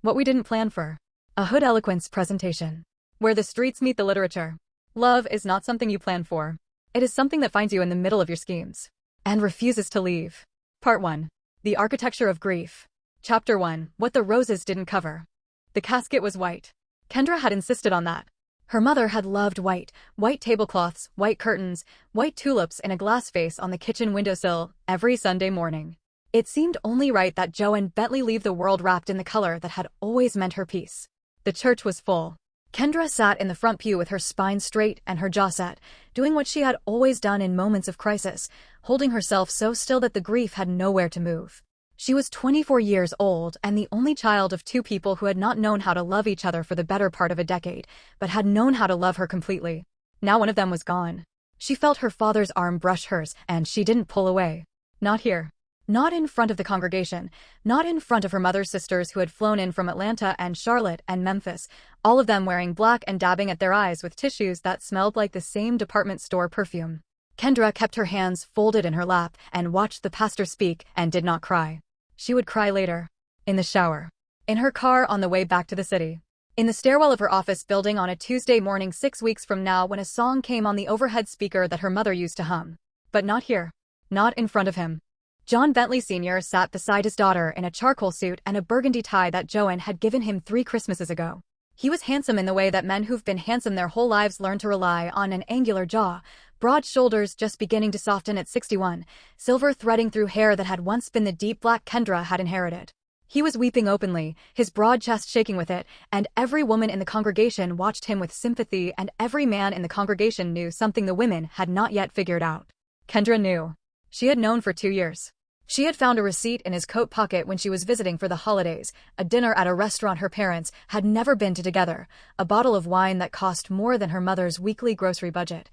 What we didn't plan for. A Hood Eloquence presentation. Where the streets meet the literature. Love is not something you plan for. It is something that finds you in the middle of your schemes. And refuses to leave. Part 1. The Architecture of Grief. Chapter 1. What the Roses Didn't Cover. The casket was white. Kendra had insisted on that. Her mother had loved white tablecloths, white curtains, white tulips in a glass vase on the kitchen windowsill every Sunday morning. It seemed only right that Joan Bentley leave the world wrapped in the color that had always meant her peace. The church was full. Kendra sat in the front pew with her spine straight and her jaw set, doing what she had always done in moments of crisis, holding herself so still that the grief had nowhere to move. She was 24 years old and the only child of two people who had not known how to love each other for the better part of a decade, but had known how to love her completely. Now one of them was gone. She felt her father's arm brush hers, and she didn't pull away. Not here. Not in front of the congregation. Not in front of her mother's sisters who had flown in from Atlanta and Charlotte and Memphis, all of them wearing black and dabbing at their eyes with tissues that smelled like the same department store perfume. Kendra kept her hands folded in her lap and watched the pastor speak and did not cry. She would cry later. In the shower. In her car on the way back to the city. In the stairwell of her office building on a Tuesday morning 6 weeks from now when a song came on the overhead speaker that her mother used to hum. But not here. Not in front of him. John Bentley Sr. sat beside his daughter in a charcoal suit and a burgundy tie that Joan had given him 3 Christmases ago. He was handsome in the way that men who've been handsome their whole lives learn to rely on an angular jaw, broad shoulders just beginning to soften at 61, silver threading through hair that had once been the deep black Kendra had inherited. He was weeping openly, his broad chest shaking with it, and every woman in the congregation watched him with sympathy and every man in the congregation knew something the women had not yet figured out. Kendra knew. She had known for 2 years. She had found a receipt in his coat pocket when she was visiting for the holidays, a dinner at a restaurant her parents had never been to together, a bottle of wine that cost more than her mother's weekly grocery budget.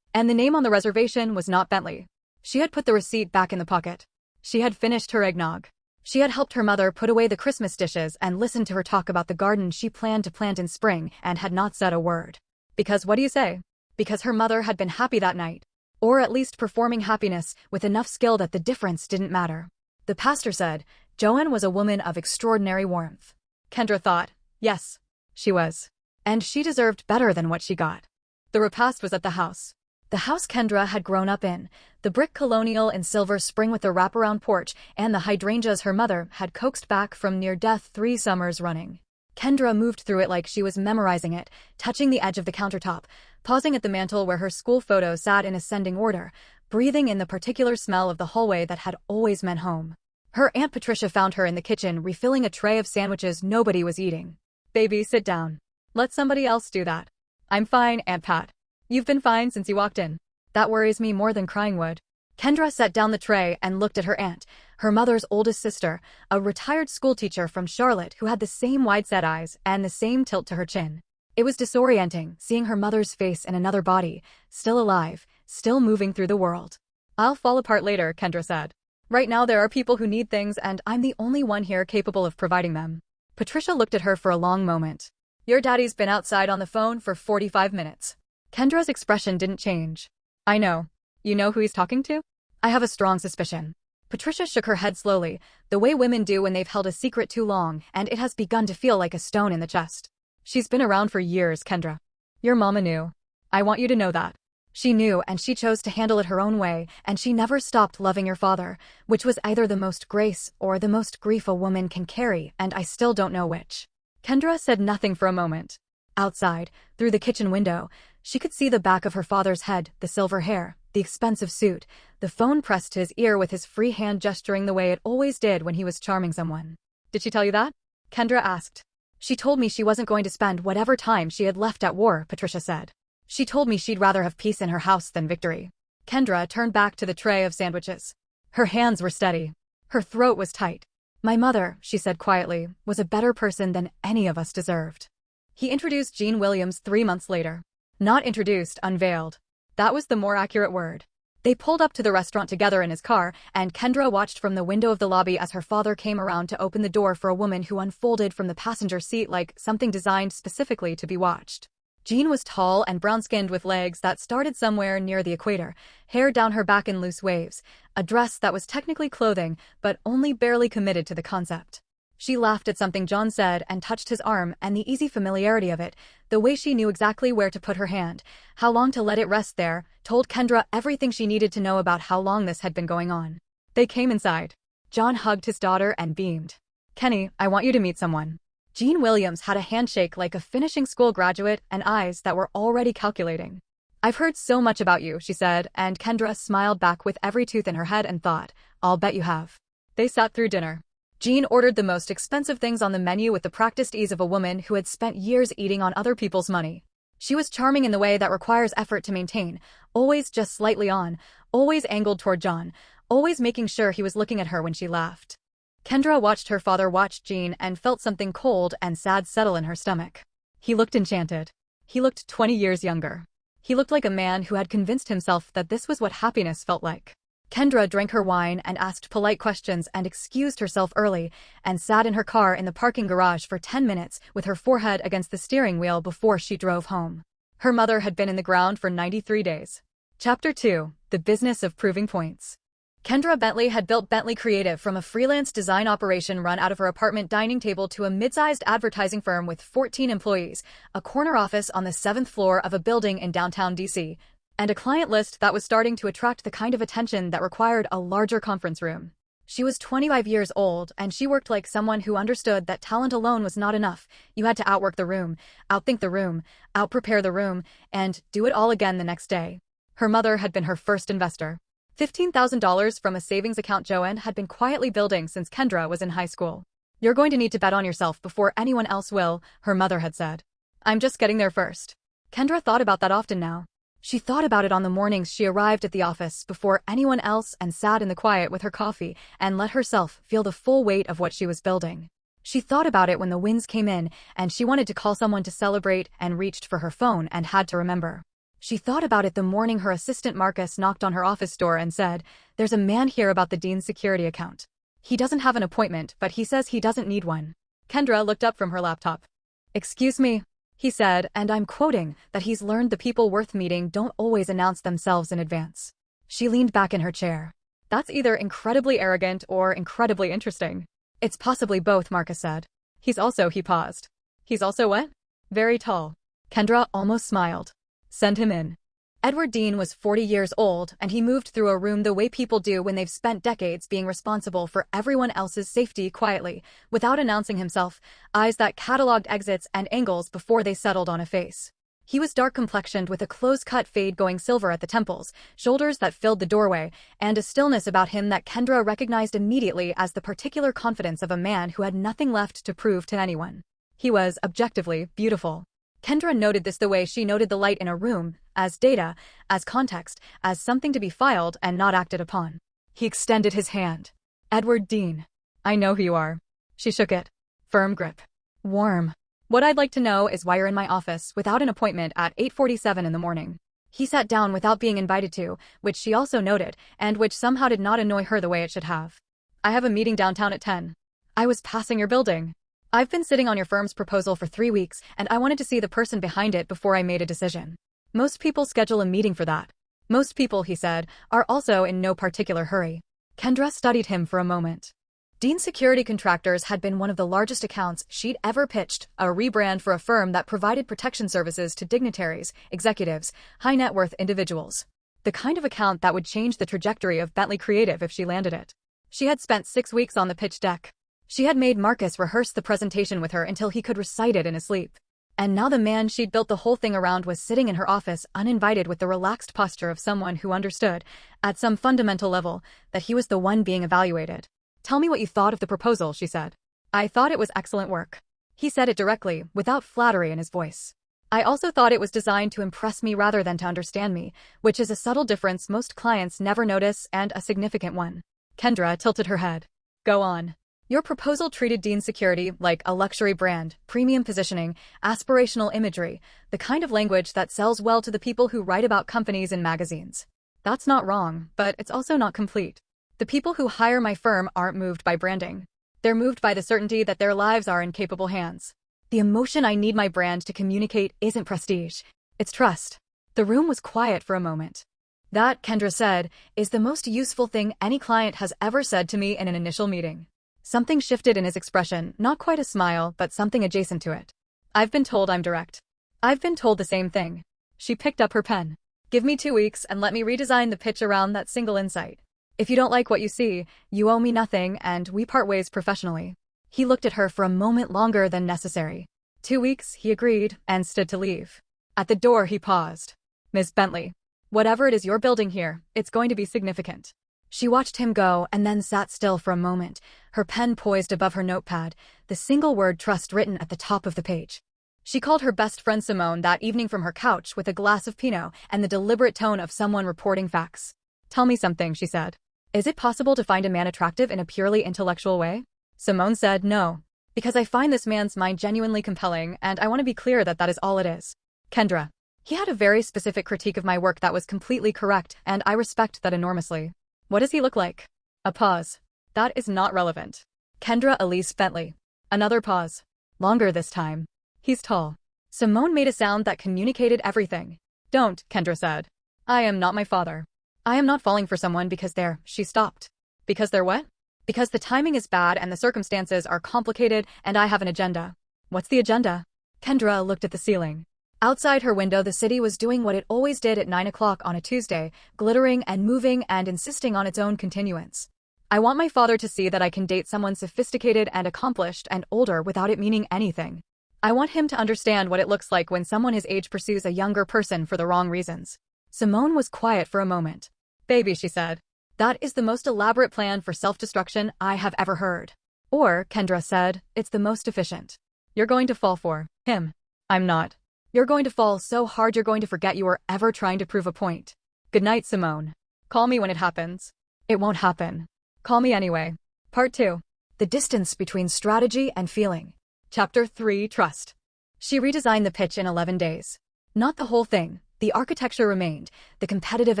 And the name on the reservation was not Bentley. She had put the receipt back in the pocket. She had finished her eggnog. She had helped her mother put away the Christmas dishes and listened to her talk about the garden she planned to plant in spring and had not said a word. Because what do you say? Because her mother had been happy that night. Or at least performing happiness with enough skill that the difference didn't matter. The pastor said, Joan was a woman of extraordinary warmth. Kendra thought, yes, she was. And she deserved better than what she got. The repast was at the house. The house Kendra had grown up in, the brick colonial and silver spring with the wraparound porch and the hydrangeas her mother had coaxed back from near death 3 summers running. Kendra moved through it like she was memorizing it, touching the edge of the countertop, pausing at the mantel where her school photo sat in ascending order, breathing in the particular smell of the hallway that had always meant home. Her Aunt Patricia found her in the kitchen refilling a tray of sandwiches nobody was eating. Baby, sit down. Let somebody else do that. I'm fine, Aunt Pat. You've been fine since you walked in. That worries me more than crying would. Kendra set down the tray and looked at her aunt, her mother's oldest sister, a retired schoolteacher from Charlotte who had the same wide-set eyes and the same tilt to her chin. It was disorienting, seeing her mother's face in another body, still alive, still moving through the world. I'll fall apart later, Kendra said. Right now there are people who need things and I'm the only one here capable of providing them. Patricia looked at her for a long moment. Your daddy's been outside on the phone for 45 minutes. Kendra's expression didn't change. I know. You know who he's talking to? I have a strong suspicion. Patricia shook her head slowly, the way women do when they've held a secret too long, and it has begun to feel like a stone in the chest. She's been around for years, Kendra. Your mama knew. I want you to know that. She knew and she chose to handle it her own way, and she never stopped loving your father, which was either the most grace or the most grief a woman can carry, and I still don't know which. Kendra said nothing for a moment. Outside, through the kitchen window, she could see the back of her father's head, the silver hair, the expensive suit, the phone pressed to his ear with his free hand gesturing the way it always did when he was charming someone. Did she tell you that? Kendra asked. She told me she wasn't going to spend whatever time she had left at war, Patricia said. She told me she'd rather have peace in her house than victory. Kendra turned back to the tray of sandwiches. Her hands were steady. Her throat was tight. My mother, she said quietly, was a better person than any of us deserved. He introduced Jean Williams 3 months later. Not introduced, unveiled. That was the more accurate word. They pulled up to the restaurant together in his car, and Kendra watched from the window of the lobby as her father came around to open the door for a woman who unfolded from the passenger seat like something designed specifically to be watched. Jean was tall and brown-skinned with legs that started somewhere near the equator, hair down her back in loose waves, a dress that was technically clothing but only barely committed to the concept. She laughed at something John said and touched his arm, and the easy familiarity of it, the way she knew exactly where to put her hand, how long to let it rest there, told Kendra everything she needed to know about how long this had been going on. They came inside. John hugged his daughter and beamed. "Kenny, I want you to meet someone." Jean Williams had a handshake like a finishing school graduate and eyes that were already calculating. "I've heard so much about you," she said, and Kendra smiled back with every tooth in her head and thought, "I'll bet you have." They sat through dinner. Jean ordered the most expensive things on the menu with the practiced ease of a woman who had spent years eating on other people's money. She was charming in the way that requires effort to maintain, always just slightly on, always angled toward John, always making sure he was looking at her when she laughed. Kendra watched her father watch Jean and felt something cold and sad settle in her stomach. He looked enchanted. He looked 20 years younger. He looked like a man who had convinced himself that this was what happiness felt like. Kendra drank her wine and asked polite questions and excused herself early, and sat in her car in the parking garage for 10 minutes with her forehead against the steering wheel before she drove home. Her mother had been in the ground for 93 days. Chapter 2: The Business of Proving Points. Kendra Bentley had built Bentley Creative from a freelance design operation run out of her apartment dining table to a mid-sized advertising firm with 14 employees, a corner office on the 7th floor of a building in downtown DC, and a client list that was starting to attract the kind of attention that required a larger conference room. She was 25 years old, and she worked like someone who understood that talent alone was not enough. You had to outwork the room, outthink the room, outprepare the room, and do it all again the next day. Her mother had been her first investor. $15,000 from a savings account Joanne had been quietly building since Kendra was in high school. "You're going to need to bet on yourself before anyone else will," her mother had said. "I'm just getting there first." Kendra thought about that often now. She thought about it on the mornings she arrived at the office before anyone else and sat in the quiet with her coffee and let herself feel the full weight of what she was building. She thought about it when the wins came in and she wanted to call someone to celebrate and reached for her phone and had to remember. She thought about it the morning her assistant Marcus knocked on her office door and said, "There's a man here about the dean's security account. He doesn't have an appointment, but he says he doesn't need one." Kendra looked up from her laptop. "Excuse me," he said, and I'm quoting, "that he's learned the people worth meeting don't always announce themselves in advance." She leaned back in her chair. "That's either incredibly arrogant or incredibly interesting." "It's possibly both," Marcus said. He paused. "He's also what?" "Very tall." Kendra almost smiled. "Send him in." Edward Dean was 40 years old, and he moved through a room the way people do when they've spent decades being responsible for everyone else's safety quietly, without announcing himself, eyes that cataloged exits and angles before they settled on a face. He was dark-complexioned with a close-cut fade going silver at the temples, shoulders that filled the doorway, and a stillness about him that Kendra recognized immediately as the particular confidence of a man who had nothing left to prove to anyone. He was, objectively, beautiful. Kendra noted this the way she noted the light in a room, as data, as context, as something to be filed and not acted upon. He extended his hand. "Edward Dean. I know who you are." She shook it. Firm grip. Warm. "What I'd like to know is why you're in my office without an appointment at 8:47 in the morning." He sat down without being invited to, which she also noted, and which somehow did not annoy her the way it should have. "I have a meeting downtown at 10. I was passing your building. I've been sitting on your firm's proposal for 3 weeks, and I wanted to see the person behind it before I made a decision. Most people schedule a meeting for that." "Most people," he said, "are also in no particular hurry." Kendra studied him for a moment. Dean Security Contractors had been one of the largest accounts she'd ever pitched, a rebrand for a firm that provided protection services to dignitaries, executives, high-net-worth individuals. The kind of account that would change the trajectory of Bentley Creative if she landed it. She had spent 6 weeks on the pitch deck. She had made Marcus rehearse the presentation with her until he could recite it in his sleep. And now the man she'd built the whole thing around was sitting in her office uninvited with the relaxed posture of someone who understood, at some fundamental level, that he was the one being evaluated. "Tell me what you thought of the proposal," she said. "I thought it was excellent work." He said it directly, without flattery in his voice. "I also thought it was designed to impress me rather than to understand me, which is a subtle difference most clients never notice and a significant one." Kendra tilted her head. "Go on." "Your proposal treated Dean Security like a luxury brand, premium positioning, aspirational imagery, the kind of language that sells well to the people who write about companies in magazines. That's not wrong, but it's also not complete. The people who hire my firm aren't moved by branding. They're moved by the certainty that their lives are in capable hands. The emotion I need my brand to communicate isn't prestige, it's trust." The room was quiet for a moment. "That," Kendra said, "is the most useful thing any client has ever said to me in an initial meeting." Something shifted in his expression, not quite a smile, but something adjacent to it. I've been told I'm direct. I've been told the same thing. She picked up her pen. Give me 2 weeks and let me redesign the pitch around that single insight. If you don't like what you see, you owe me nothing and we part ways professionally. He looked at her for a moment longer than necessary. 2 weeks, he agreed, and stood to leave. At the door he paused. Miss Bentley, whatever it is you're building here, it's going to be significant. She watched him go and then sat still for a moment, her pen poised above her notepad, the single word trust written at the top of the page. She called her best friend Simone that evening from her couch with a glass of Pinot and the deliberate tone of someone reporting facts. Tell me something, she said. Is it possible to find a man attractive in a purely intellectual way? Simone said no. Because I find this man's mind genuinely compelling, and I want to be clear that that is all it is. Kendra. He had a very specific critique of my work that was completely correct, and I respect that enormously. What does he look like? A pause. That is not relevant. Kendra Elise Bentley. Another pause. Longer this time. He's tall. Simone made a sound that communicated everything. Don't, Kendra said. I am not my father. I am not falling for someone because she stopped. Because they're what? Because the timing is bad and the circumstances are complicated and I have an agenda. What's the agenda? Kendra looked at the ceiling. Outside her window, the city was doing what it always did at 9 o'clock on a Tuesday, glittering and moving and insisting on its own continuance. I want my father to see that I can date someone sophisticated and accomplished and older without it meaning anything. I want him to understand what it looks like when someone his age pursues a younger person for the wrong reasons. Simone was quiet for a moment. Baby, she said. That is the most elaborate plan for self-destruction I have ever heard. Or, Kendra said, it's the most efficient. You're going to fall for him. I'm not. You're going to fall so hard you're going to forget you were ever trying to prove a point. Good night, Simone. Call me when it happens. It won't happen. Call me anyway. Part 2. The distance between strategy and feeling. Chapter 3, Trust. She redesigned the pitch in 11 days. Not the whole thing. The architecture remained, the competitive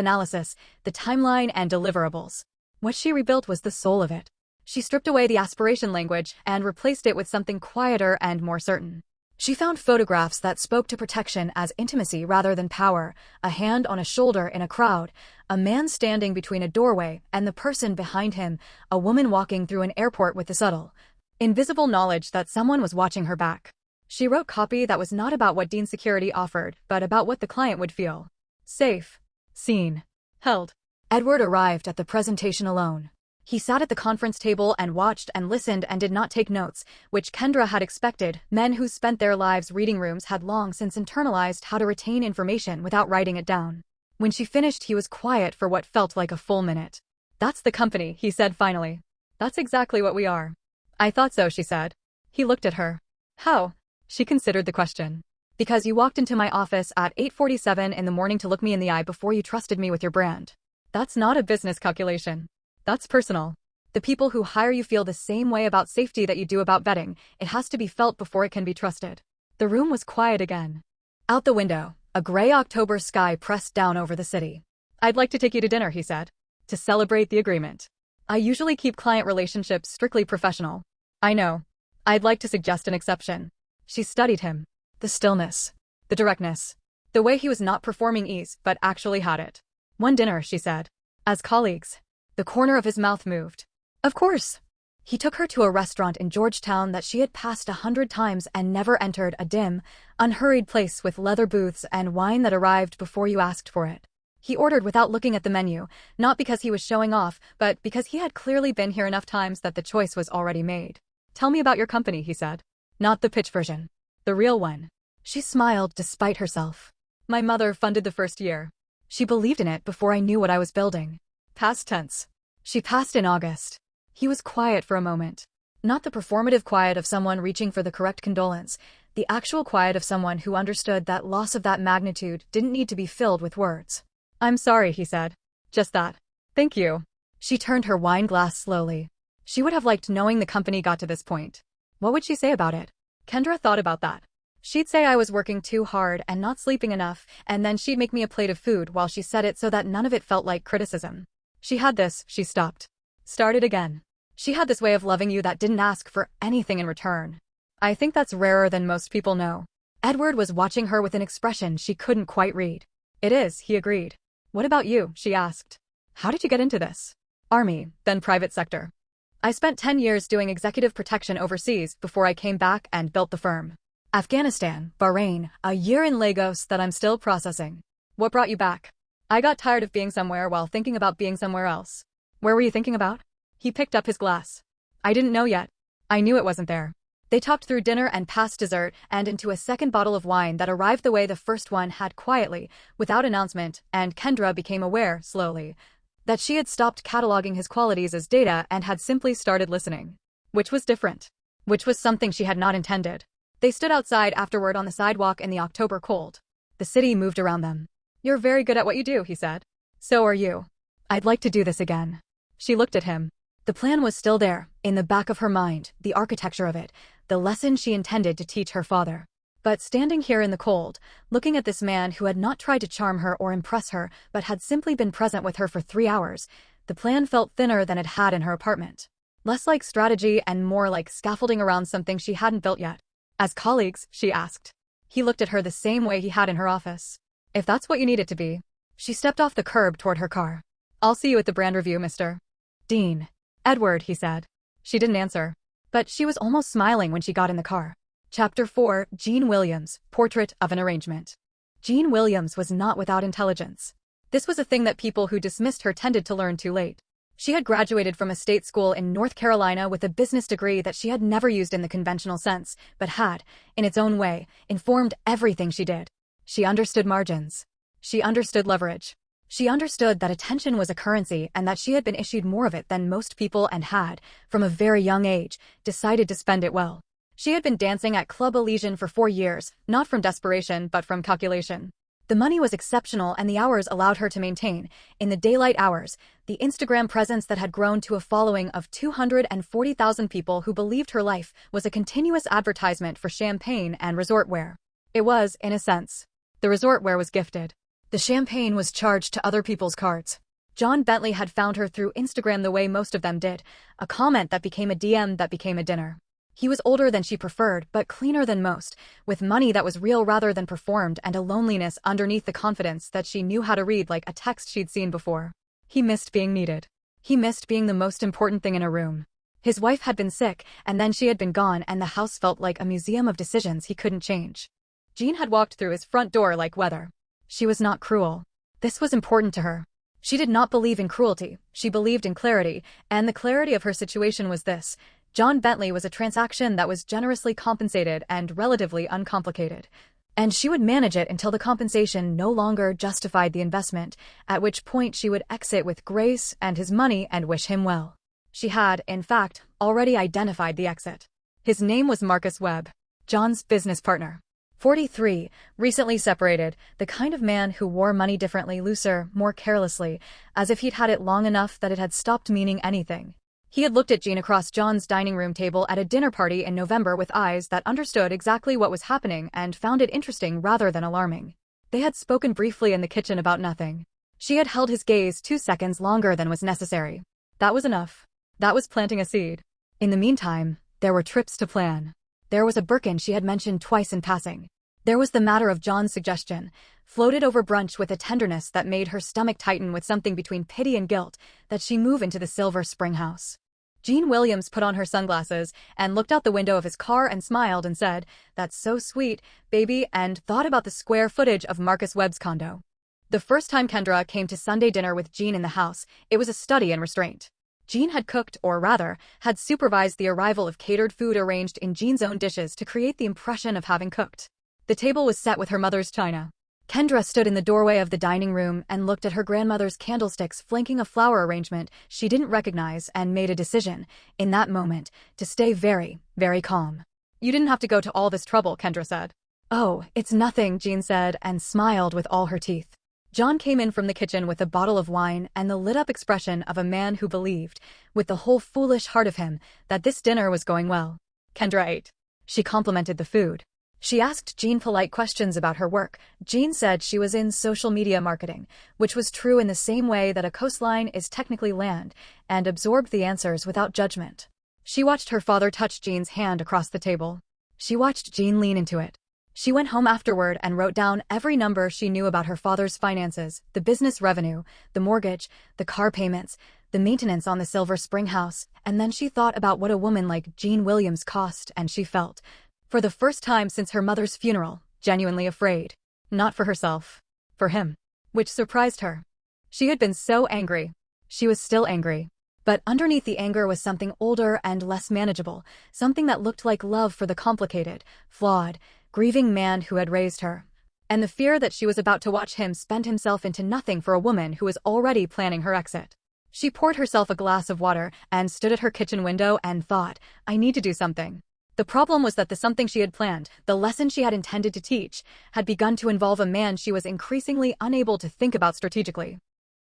analysis, the timeline and deliverables. What she rebuilt was the soul of it. She stripped away the aspiration language and replaced it with something quieter and more certain. She found photographs that spoke to protection as intimacy rather than power, a hand on a shoulder in a crowd, a man standing between a doorway and the person behind him, a woman walking through an airport with the subtle, invisible knowledge that someone was watching her back. She wrote copy that was not about what Dean Security offered, but about what the client would feel. Safe. Seen. Held. Edward arrived at the presentation alone. He sat at the conference table and watched and listened and did not take notes, which Kendra had expected. Men who spent their lives reading rooms had long since internalized how to retain information without writing it down. When she finished, he was quiet for what felt like a full minute. That's the company, he said finally. That's exactly what we are. I thought so, she said. He looked at her. How? She considered the question. Because you walked into my office at 8:47 in the morning to look me in the eye before you trusted me with your brand. That's not a business calculation. That's personal. The people who hire you feel the same way about safety that you do about vetting. It has to be felt before it can be trusted. The room was quiet again. Out the window, a gray October sky pressed down over the city. I'd like to take you to dinner, he said. To celebrate the agreement. I usually keep client relationships strictly professional. I know. I'd like to suggest an exception. She studied him. The stillness. The directness. The way he was not performing ease, but actually had it. One dinner, she said. As colleagues. The corner of his mouth moved. Of course. He took her to a restaurant in Georgetown that she had passed 100 times and never entered, a dim, unhurried place with leather booths and wine that arrived before you asked for it. He ordered without looking at the menu, not because he was showing off, but because he had clearly been here enough times that the choice was already made. Tell me about your company, he said. Not the pitch version. The real one. She smiled despite herself. My mother funded the first year. She believed in it before I knew what I was building. Past tense. She passed in August. He was quiet for a moment. Not the performative quiet of someone reaching for the correct condolence, the actual quiet of someone who understood that loss of that magnitude didn't need to be filled with words. I'm sorry, he said. Just that. Thank you. She turned her wine glass slowly. She would have liked knowing the company got to this point. What would she say about it? Kendra thought about that. She'd say I was working too hard and not sleeping enough, and then she'd make me a plate of food while she said it so that none of it felt like criticism. She had this, she stopped. Started again. She had this way of loving you that didn't ask for anything in return. I think that's rarer than most people know. Edward was watching her with an expression she couldn't quite read. It is, he agreed. What about you? She asked. How did you get into this? Army, then private sector. I spent 10 years doing executive protection overseas before I came back and built the firm. Afghanistan, Bahrain, a year in Lagos that I'm still processing. What brought you back? I got tired of being somewhere while thinking about being somewhere else. Where were you thinking about? He picked up his glass. I didn't know yet. I knew it wasn't there. They talked through dinner and past dessert and into a second bottle of wine that arrived the way the first one had, quietly, without announcement, and Kendra became aware, slowly, that she had stopped cataloging his qualities as data and had simply started listening. Which was different. Which was something she had not intended. They stood outside afterward on the sidewalk in the October cold. The city moved around them. You're very good at what you do, he said. So are you. I'd like to do this again. She looked at him. The plan was still there, in the back of her mind, the architecture of it, the lesson she intended to teach her father. But standing here in the cold, looking at this man who had not tried to charm her or impress her, but had simply been present with her for 3 hours, the plan felt thinner than it had in her apartment. Less like strategy and more like scaffolding around something she hadn't built yet. As colleagues, she asked. He looked at her the same way he had in her office. If that's what you need it to be. She stepped off the curb toward her car. I'll see you at the brand review, Mr. Dean. Edward, he said. She didn't answer. But she was almost smiling when she got in the car. Chapter 4, Jean Williams, Portrait of an Arrangement. Jean Williams was not without intelligence. This was a thing that people who dismissed her tended to learn too late. She had graduated from a state school in North Carolina with a business degree that she had never used in the conventional sense, but had, in its own way, informed everything she did. She understood margins. She understood leverage. She understood that attention was a currency and that she had been issued more of it than most people and had, from a very young age, decided to spend it well. She had been dancing at Club Elysian for 4 years, not from desperation but from calculation. The money was exceptional and the hours allowed her to maintain, in the daylight hours, the Instagram presence that had grown to a following of 240,000 people who believed her life was a continuous advertisement for champagne and resort wear. It was, in a sense. The resort wear was gifted. The champagne was charged to other people's cards. John Bentley had found her through Instagram the way most of them did, a comment that became a DM that became a dinner. He was older than she preferred, but cleaner than most, with money that was real rather than performed and a loneliness underneath the confidence that she knew how to read like a text she'd seen before. He missed being needed. He missed being the most important thing in a room. His wife had been sick, and then she had been gone, and the house felt like a museum of decisions he couldn't change. Jean had walked through his front door like weather. She was not cruel. This was important to her. She did not believe in cruelty, she believed in clarity, and the clarity of her situation was this. John Bentley was a transaction that was generously compensated and relatively uncomplicated. And she would manage it until the compensation no longer justified the investment, at which point she would exit with grace and his money and wish him well. She had, in fact, already identified the exit. His name was Marcus Webb, John's business partner. 43, recently separated, the kind of man who wore money differently, looser, more carelessly, as if he'd had it long enough that it had stopped meaning anything. He had looked at Jean across John's dining room table at a dinner party in November with eyes that understood exactly what was happening and found it interesting rather than alarming. They had spoken briefly in the kitchen about nothing. She had held his gaze 2 seconds longer than was necessary. That was enough. That was planting a seed. In the meantime, there were trips to plan. There was a Birkin she had mentioned twice in passing. There was the matter of John's suggestion, floated over brunch with a tenderness that made her stomach tighten with something between pity and guilt, that she move into the Silver Spring house. Jean Williams put on her sunglasses and looked out the window of his car and smiled and said, "That's so sweet, baby," and thought about the square footage of Marcus Webb's condo. The first time Kendra came to Sunday dinner with Jean in the house, it was a study in restraint. Jean had cooked, or rather, had supervised the arrival of catered food arranged in Jean's own dishes to create the impression of having cooked. The table was set with her mother's china. Kendra stood in the doorway of the dining room and looked at her grandmother's candlesticks flanking a flower arrangement she didn't recognize and made a decision, in that moment, to stay very, very calm. "You didn't have to go to all this trouble," Kendra said. "Oh, it's nothing," Jean said and smiled with all her teeth. John came in from the kitchen with a bottle of wine and the lit-up expression of a man who believed, with the whole foolish heart of him, that this dinner was going well. Kendra ate. She complimented the food. She asked Jean polite questions about her work. Jean said she was in social media marketing, which was true in the same way that a coastline is technically land, and absorbed the answers without judgment. She watched her father touch Jean's hand across the table. She watched Jean lean into it. She went home afterward and wrote down every number she knew about her father's finances, the business revenue, the mortgage, the car payments, the maintenance on the Silver Spring house, and then she thought about what a woman like Jean Williams cost, and she felt, for the first time since her mother's funeral, genuinely afraid. Not for herself. For him. Which surprised her. She had been so angry. She was still angry. But underneath the anger was something older and less manageable, something that looked like love for the complicated, flawed, grieving man who had raised her. And the fear that she was about to watch him spend himself into nothing for a woman who was already planning her exit. She poured herself a glass of water and stood at her kitchen window and thought, I need to do something. The problem was that the something she had planned, the lesson she had intended to teach, had begun to involve a man she was increasingly unable to think about strategically.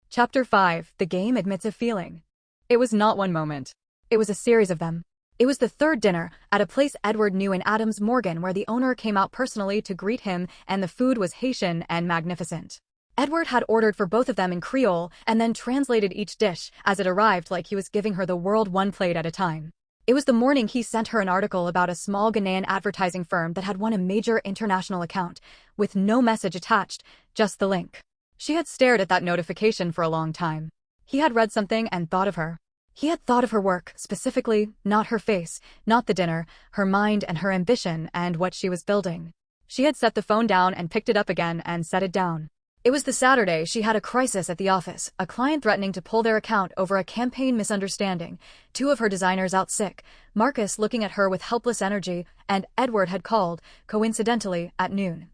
Chapter 5. The game admits a feeling. It was not one moment. It was a series of them. It was the third dinner, at a place Edward knew in Adams Morgan, where the owner came out personally to greet him, and the food was Haitian and magnificent. Edward had ordered for both of them in Creole, and then translated each dish as it arrived like he was giving her the world one plate at a time. It was the morning he sent her an article about a small Ghanaian advertising firm that had won a major international account, with no message attached, just the link. She had stared at that notification for a long time. He had read something and thought of her. He had thought of her work, specifically, not her face, not the dinner, her mind and her ambition and what she was building. She had set the phone down and picked it up again and set it down. It was the Saturday she had a crisis at the office, a client threatening to pull their account over a campaign misunderstanding, two of her designers out sick, Marcus looking at her with helpless energy, and Edward had called, coincidentally, at noon.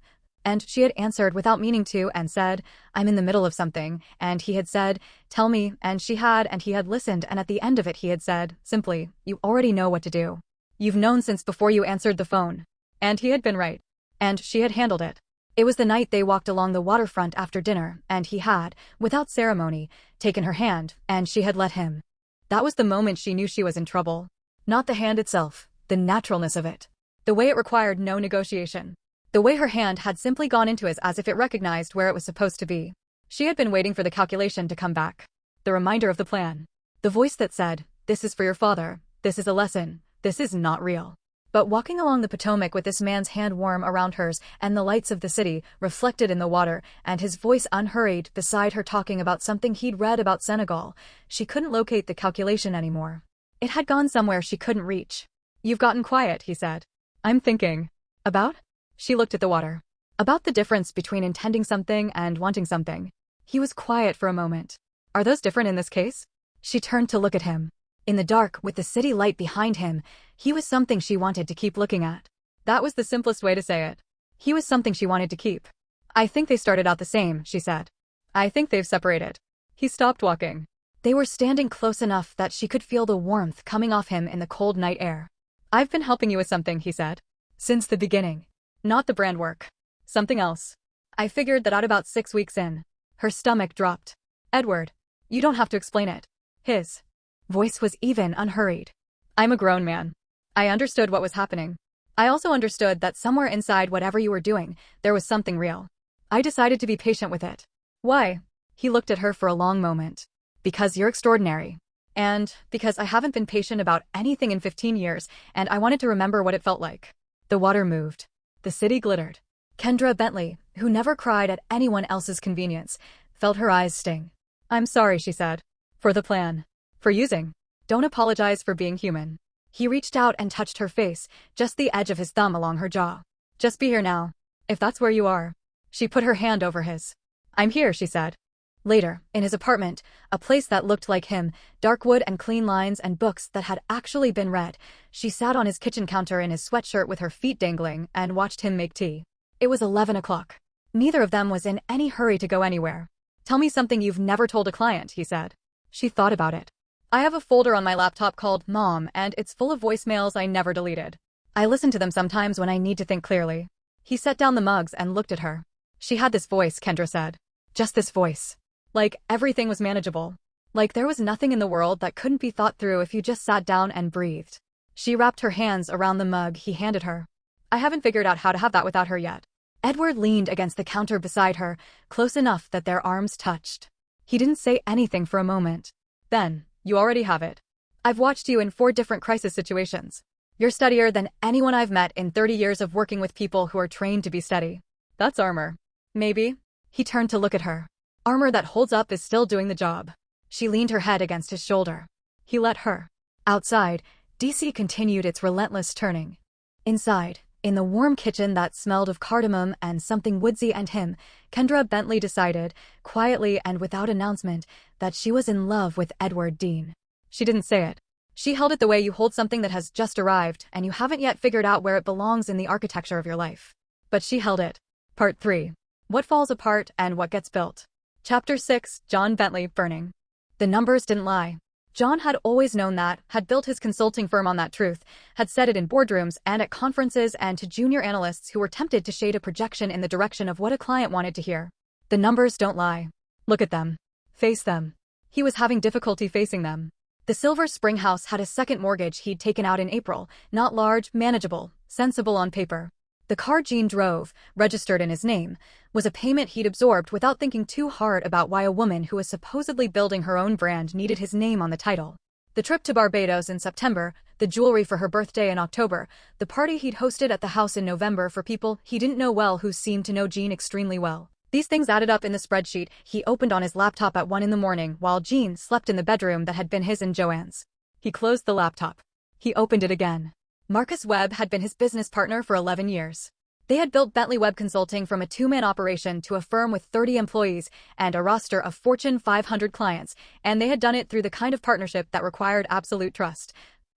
And she had answered without meaning to and said, I'm in the middle of something, and he had said, tell me, and she had, and he had listened, and at the end of it he had said, simply, you already know what to do. You've known since before you answered the phone. And he had been right. And she had handled it. It was the night they walked along the waterfront after dinner, and he had, without ceremony, taken her hand, and she had let him. That was the moment she knew she was in trouble. Not the hand itself, the naturalness of it. The way it required no negotiation. The way her hand had simply gone into his as if it recognized where it was supposed to be. She had been waiting for the calculation to come back. The reminder of the plan. The voice that said, this is for your father, this is a lesson, this is not real. But walking along the Potomac with this man's hand warm around hers and the lights of the city reflected in the water and his voice unhurried beside her talking about something he'd read about Senegal, she couldn't locate the calculation anymore. It had gone somewhere she couldn't reach. You've gotten quiet, he said. I'm thinking. About? She looked at the water. About the difference between intending something and wanting something. He was quiet for a moment. Are those different in this case? She turned to look at him. In the dark, with the city light behind him, he was something she wanted to keep looking at. That was the simplest way to say it. He was something she wanted to keep. I think they started out the same, she said. I think they've separated. He stopped walking. They were standing close enough that she could feel the warmth coming off him in the cold night air. I've been helping you with something, he said. Since the beginning. Not the brand work. Something else. I figured that out about 6 weeks in. Her stomach dropped. Edward. You don't have to explain it. His voice was even, unhurried. I'm a grown man. I understood what was happening. I also understood that somewhere inside whatever you were doing, there was something real. I decided to be patient with it. Why? He looked at her for a long moment. Because you're extraordinary. And because I haven't been patient about anything in 15 years, and I wanted to remember what it felt like. The water moved. The city glittered. Kendra Bentley, who never cried at anyone else's convenience, felt her eyes sting. I'm sorry, she said. For the plan. For using. Don't apologize for being human. He reached out and touched her face, just the edge of his thumb along her jaw. Just be here now. If that's where you are. She put her hand over his. I'm here, she said. Later, in his apartment, a place that looked like him, dark wood and clean lines and books that had actually been read, she sat on his kitchen counter in his sweatshirt with her feet dangling and watched him make tea. It was 11 o'clock. Neither of them was in any hurry to go anywhere. Tell me something you've never told a client, he said. She thought about it. I have a folder on my laptop called Mom, and it's full of voicemails I never deleted. I listen to them sometimes when I need to think clearly. He set down the mugs and looked at her. She had this voice, Kendra said. Just this voice. Like everything was manageable. Like there was nothing in the world that couldn't be thought through if you just sat down and breathed. She wrapped her hands around the mug he handed her. I haven't figured out how to have that without her yet. Edward leaned against the counter beside her, close enough that their arms touched. He didn't say anything for a moment. Then, you already have it. I've watched you in 4 different crisis situations. You're steadier than anyone I've met in 30 years of working with people who are trained to be steady. That's armor. Maybe. He turned to look at her. Armor that holds up is still doing the job. She leaned her head against his shoulder. He let her. Outside, DC continued its relentless turning. Inside, in the warm kitchen that smelled of cardamom and something woodsy and him, Kendra Bentley decided, quietly and without announcement, that she was in love with Edward Dean. She didn't say it. She held it the way you hold something that has just arrived and you haven't yet figured out where it belongs in the architecture of your life. But she held it. Part 3. What falls apart and what gets built. Chapter 6. John Bentley burning. The numbers didn't lie. John had always known that, had built his consulting firm on that truth, had said it in boardrooms and at conferences and to junior analysts who were tempted to shade a projection in the direction of what a client wanted to hear. The numbers don't lie. Look at them. Face them. He was having difficulty facing them. The Silver Spring house had a second mortgage he'd taken out in April, not large, manageable, sensible on paper. The car Jean drove, registered in his name, was a payment he'd absorbed without thinking too hard about why a woman who was supposedly building her own brand needed his name on the title. The trip to Barbados in September, the jewelry for her birthday in October, the party he'd hosted at the house in November for people he didn't know well who seemed to know Jean extremely well. These things added up in the spreadsheet he opened on his laptop at 1 a.m. while Jean slept in the bedroom that had been his and Joanne's. He closed the laptop. He opened it again. Marcus Webb had been his business partner for 11 years. They had built Bentley Webb Consulting from a two-man operation to a firm with 30 employees and a roster of Fortune 500 clients, and they had done it through the kind of partnership that required absolute trust.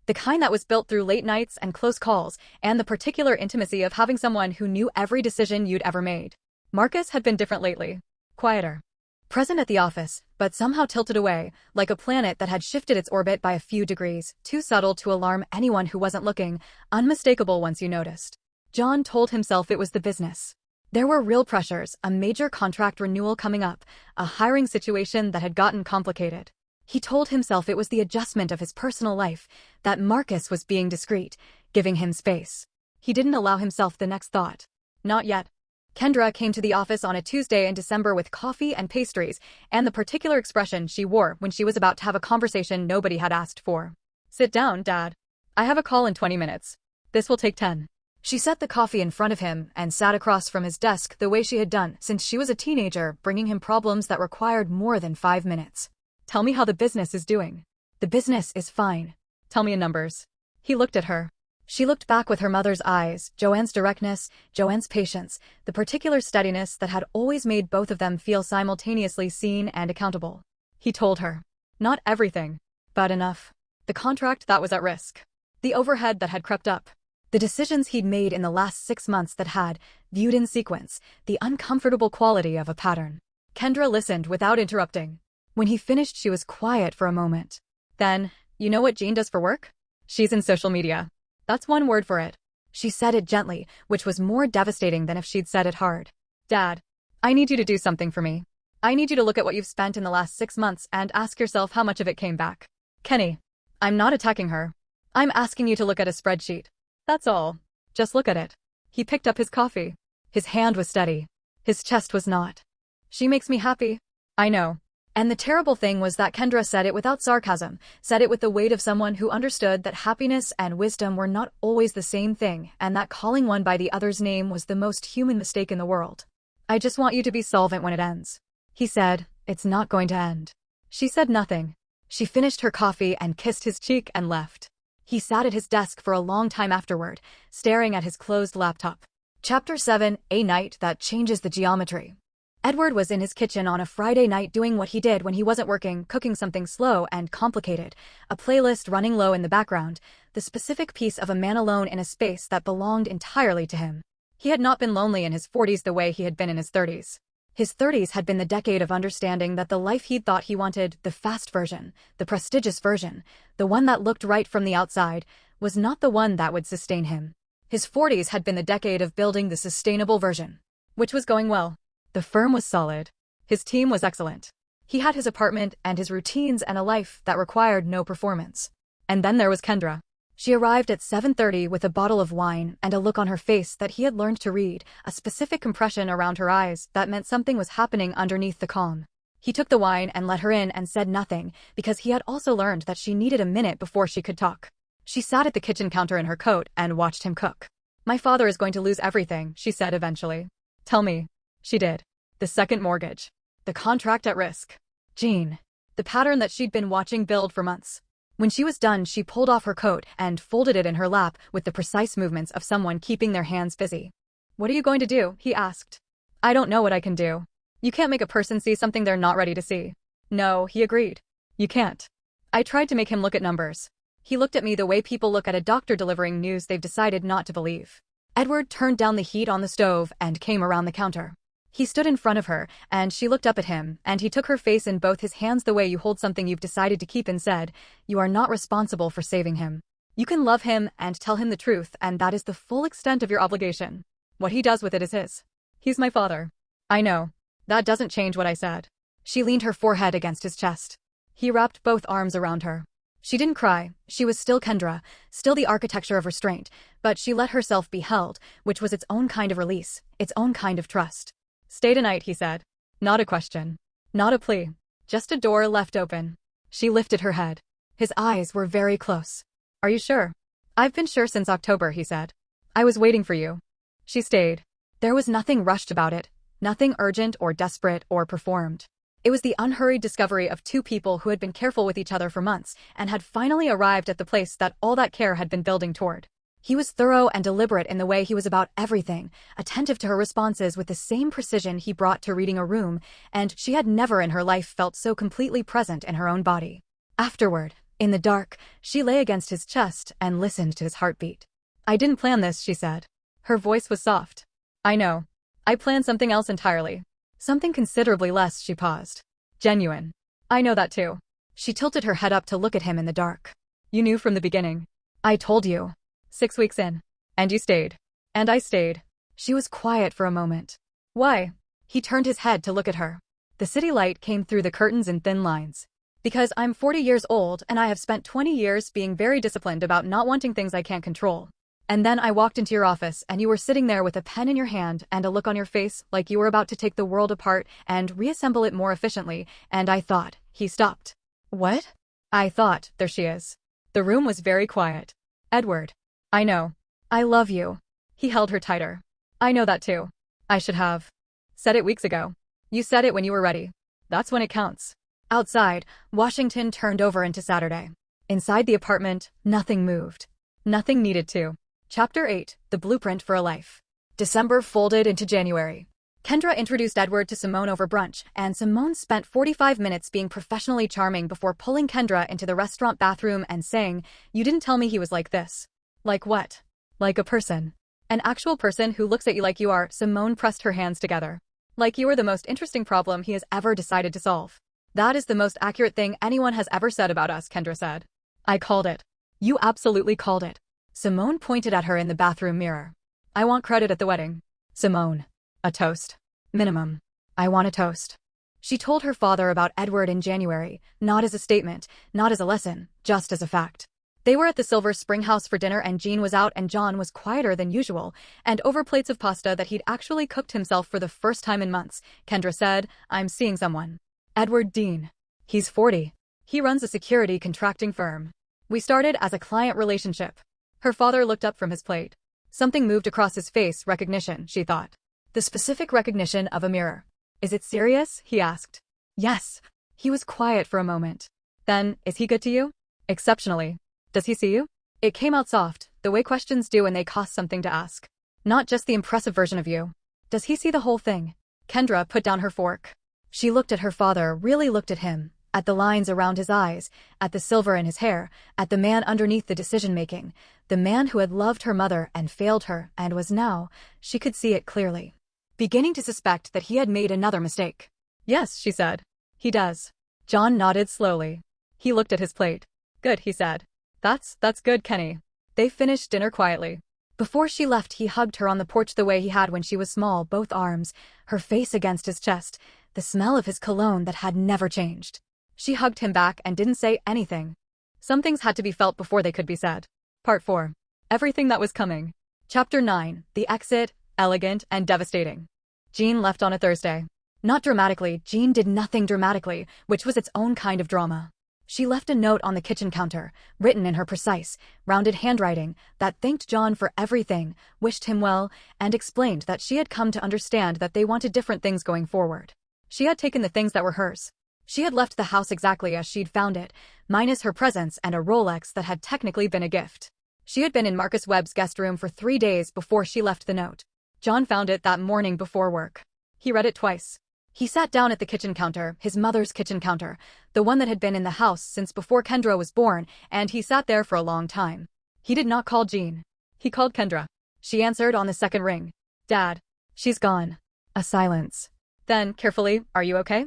The kind that was built through late nights and close calls, and the particular intimacy of having someone who knew every decision you'd ever made. Marcus had been different lately. Quieter. Present at the office, but somehow tilted away, like a planet that had shifted its orbit by a few degrees, too subtle to alarm anyone who wasn't looking, unmistakable once you noticed. John told himself it was the business. There were real pressures, a major contract renewal coming up, a hiring situation that had gotten complicated. He told himself it was the adjustment of his personal life, that Marcus was being discreet, giving him space. He didn't allow himself the next thought. Not yet. Kendra came to the office on a Tuesday in December with coffee and pastries, and the particular expression she wore when she was about to have a conversation nobody had asked for. "Sit down, Dad. I have a call in 20 minutes. This will take 10. She set the coffee in front of him and sat across from his desk the way she had done since she was a teenager, bringing him problems that required more than 5 minutes. "Tell me how the business is doing." "The business is fine." "Tell me in numbers." He looked at her. She looked back with her mother's eyes, Joanne's directness, Joanne's patience, the particular steadiness that had always made both of them feel simultaneously seen and accountable. He told her. Not everything, but enough. The contract that was at risk. The overhead that had crept up. The decisions he'd made in the last 6 months that had, viewed in sequence, the uncomfortable quality of a pattern. Kendra listened without interrupting. When he finished, she was quiet for a moment. Then, "You know what Jean does for work? She's in social media. That's one word for it." She said it gently, which was more devastating than if she'd said it hard. "Dad, I need you to do something for me. I need you to look at what you've spent in the last 6 months and ask yourself how much of it came back." "Kenny, I'm not attacking her. I'm asking you to look at a spreadsheet. That's all. Just look at it." He picked up his coffee. His hand was steady. His chest was not. "She makes me happy." "I know." And the terrible thing was that Kendra said it without sarcasm, said it with the weight of someone who understood that happiness and wisdom were not always the same thing, and that calling one by the other's name was the most human mistake in the world. "I just want you to be solvent when it ends." He said, "It's not going to end." She said nothing. She finished her coffee and kissed his cheek and left. He sat at his desk for a long time afterward, staring at his closed laptop. Chapter 7. A Night That Changes the Geometry. Edward was in his kitchen on a Friday night doing what he did when he wasn't working, cooking something slow and complicated, a playlist running low in the background, the specific piece of a man alone in a space that belonged entirely to him. He had not been lonely in his 40s the way he had been in his 30s. His 30s had been the decade of understanding that the life he'd thought he wanted, the fast version, the prestigious version, the one that looked right from the outside, was not the one that would sustain him. His 40s had been the decade of building the sustainable version, which was going well. The firm was solid. His team was excellent. He had his apartment and his routines and a life that required no performance. And then there was Kendra. She arrived at 7:30 with a bottle of wine and a look on her face that he had learned to read, a specific compression around her eyes that meant something was happening underneath the calm. He took the wine and let her in and said nothing, because he had also learned that she needed a minute before she could talk. She sat at the kitchen counter in her coat and watched him cook. "My father is going to lose everything," she said eventually. "Tell me." She did. "The second mortgage. The contract at risk." "Jean." the pattern that she'd been watching build for months. When she was done, she pulled off her coat and folded it in her lap with the precise movements of someone keeping their hands busy. "What are you going to do?" he asked. "I don't know what I can do." "You can't make a person see something they're not ready to see." "No," he agreed. "You can't." I tried to make him look at numbers. He looked at me the way people look at a doctor delivering news they've decided not to believe. Edward turned down the heat on the stove and came around the counter. He stood in front of her, and she looked up at him, and he took her face in both his hands the way you hold something you've decided to keep and said, "You are not responsible for saving him. You can love him and tell him the truth, and that is the full extent of your obligation. What he does with it is his. He's my father." "I know. That doesn't change what I said." She leaned her forehead against his chest. He wrapped both arms around her. She didn't cry. She was still Kendra, still the architecture of restraint, but she let herself be held, which was its own kind of release, its own kind of trust. "Stay tonight," he said. Not a question. Not a plea. Just a door left open. She lifted her head. His eyes were very close. "Are you sure?" "I've been sure since October," he said. "I was waiting for you." She stayed. There was nothing rushed about it, nothing urgent or desperate or performed. It was the unhurried discovery of two people who had been careful with each other for months and had finally arrived at the place that all that care had been building toward. He was thorough and deliberate in the way he was about everything, attentive to her responses with the same precision he brought to reading a room, and she had never in her life felt so completely present in her own body. Afterward, in the dark, she lay against his chest and listened to his heartbeat. "I didn't plan this," she said. Her voice was soft. "I know. I planned something else entirely. Something considerably less." She paused. "Genuine." "I know that too." She tilted her head up to look at him in the dark. "You knew from the beginning." "I told you." 6 weeks in. "And you stayed." "And I stayed." She was quiet for a moment. "Why?" He turned his head to look at her. The city light came through the curtains in thin lines. "Because I'm 40 years old and I have spent 20 years being very disciplined about not wanting things I can't control. And then I walked into your office and you were sitting there with a pen in your hand and a look on your face like you were about to take the world apart and reassemble it more efficiently, and I thought." He stopped. "What?" "I thought, there she is." The room was very quiet. "Edward." "I know. I love you." He held her tighter. "I know that too. I should have said it weeks ago." "You said it when you were ready. That's when it counts." Outside, Washington turned over into Saturday. Inside the apartment, nothing moved. Nothing needed to. Chapter 8, The Blueprint for a Life. December folded into January. Kendra introduced Edward to Simone over brunch, and Simone spent 45 minutes being professionally charming before pulling Kendra into the restaurant bathroom and saying, "You didn't tell me he was like this." "Like what?" "Like a person. An actual person who looks at you like you are." Simone pressed her hands together. "Like you are the most interesting problem he has ever decided to solve." "That is the most accurate thing anyone has ever said about us," Kendra said. "I called it." "You absolutely called it." Simone pointed at her in the bathroom mirror. "I want credit at the wedding." "Simone. A toast. Minimum. I want a toast." She told her father about Edward in January, not as a statement, not as a lesson, just as a fact. They were at the Silver Spring house for dinner and Jean was out and John was quieter than usual, and over plates of pasta that he'd actually cooked himself for the first time in months. Kendra said, "I'm seeing someone." "Edward Dean. He's 40. He runs a security contracting firm. We started as a client relationship." Her father looked up from his plate. Something moved across his face. Recognition, she thought. The specific recognition of a mirror. "Is it serious?" he asked. "Yes." He was quiet for a moment. "Then, is he good to you?" "Exceptionally." "Does he see you?" It came out soft, the way questions do when they cost something to ask. "Not just the impressive version of you." "Does he see the whole thing?" Kendra put down her fork. She looked at her father, really looked at him, at the lines around his eyes, at the silver in his hair, at the man underneath the decision-making, the man who had loved her mother and failed her and was now, she could see it clearly, beginning to suspect that he had made another mistake. "Yes," she said. "He does." John nodded slowly. He looked at his plate. "Good," he said. That's good, Kenny." They finished dinner quietly. Before she left, he hugged her on the porch the way he had when she was small, both arms, her face against his chest, the smell of his cologne that had never changed. She hugged him back and didn't say anything. Some things had to be felt before they could be said. Part 4. Everything that was coming. Chapter 9, The Exit, Elegant and Devastating. Jean left on a Thursday. Not dramatically, Jean did nothing dramatically, which was its own kind of drama. She left a note on the kitchen counter, written in her precise, rounded handwriting, that thanked John for everything, wished him well, and explained that she had come to understand that they wanted different things going forward. She had taken the things that were hers. She had left the house exactly as she'd found it, minus her presents and a Rolex that had technically been a gift. She had been in Marcus Webb's guest room for 3 days before she left the note. John found it that morning before work. He read it twice. He sat down at the kitchen counter, his mother's kitchen counter, the one that had been in the house since before Kendra was born, and he sat there for a long time. He did not call Jean. He called Kendra. She answered on the second ring. "Dad." "She's gone." A silence. Then, carefully, "Are you okay?"